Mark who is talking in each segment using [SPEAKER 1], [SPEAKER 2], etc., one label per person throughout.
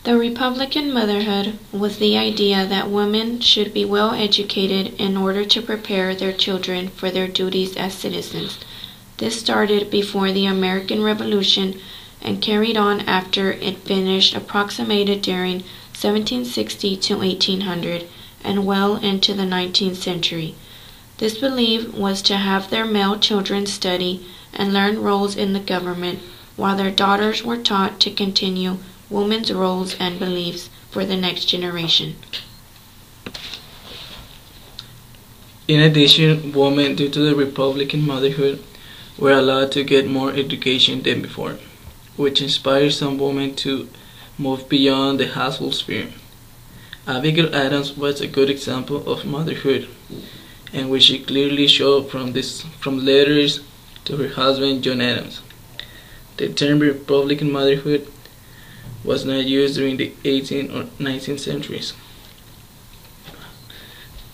[SPEAKER 1] The Republican Motherhood was the idea that women should be well educated in order to prepare their children for their duties as citizens. This started before the American Revolution and carried on after it finished, approximated during 1760 to 1800 and well into the 19th century. This belief was to have their male children study and learn roles in the government, while their daughters were taught to continue women's roles and beliefs for the next generation.
[SPEAKER 2] In addition, women, due to the Republican Motherhood, were allowed to get more education than before, which inspired some women to move beyond the household sphere. Abigail Adams was a good example of motherhood, and which she clearly showed from letters to her husband John Adams. The term Republican motherhood was not used during the 18th or 19th centuries.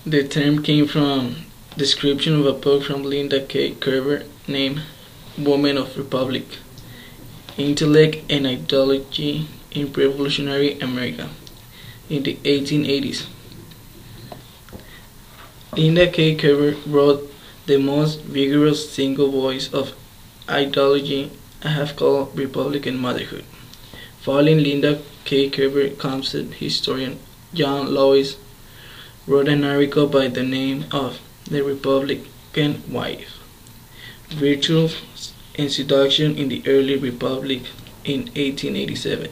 [SPEAKER 2] The term came from description of a book from Linda K. Kerber named Women of Republic, Intellect and Ideology in Revolutionary America in the 1880s. Linda K. Kerber wrote the most vigorous single voice of ideology I have called Republican Motherhood. Following Linda K. Kerber, concept historian John Lewis wrote an article by the name of The Republican Wife, Virtues and Seduction in the Early Republic in 1887.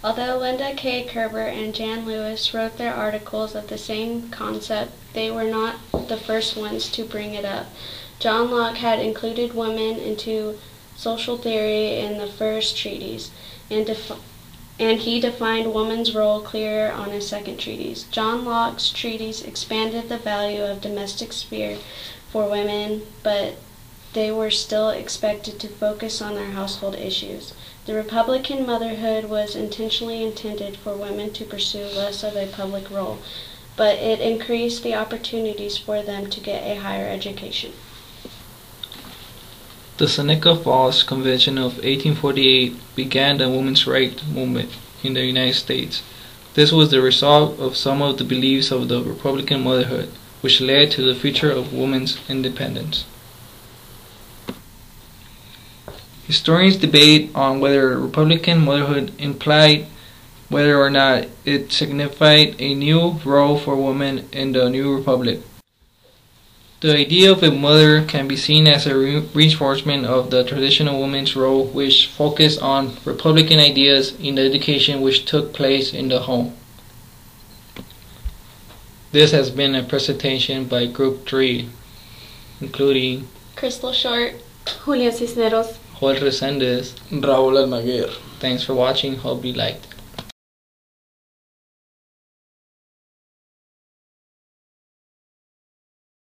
[SPEAKER 3] Although Linda K. Kerber and Jan Lewis wrote their articles of the same concept, they were not the first ones to bring it up. John Locke had included women into social theory in the first treatise, and he defined woman's role clearer on his second treatise. John Locke's treatise expanded the value of domestic sphere for women, but they were still expected to focus on their household issues. The Republican Motherhood was intentionally intended for women to pursue less of a public role, but it increased the opportunities for them to get a higher education.
[SPEAKER 4] The Seneca Falls Convention of 1848 began the women's rights movement in the United States. This was the result of some of the beliefs of the Republican Motherhood, which led to the future of women's independence. Historians debate on whether Republican motherhood implied whether or not it signified a new role for women in the new republic. The idea of a mother can be seen as a reinforcement of the traditional woman's role, which focused on Republican ideas in the education which took place in the home. This has been a presentation by Group 3, including
[SPEAKER 3] Crystal Short,
[SPEAKER 1] Julia Cisneros,
[SPEAKER 4] Joel Resendez,
[SPEAKER 2] Raúl Almaguer.
[SPEAKER 4] Thanks for watching. Hope you liked.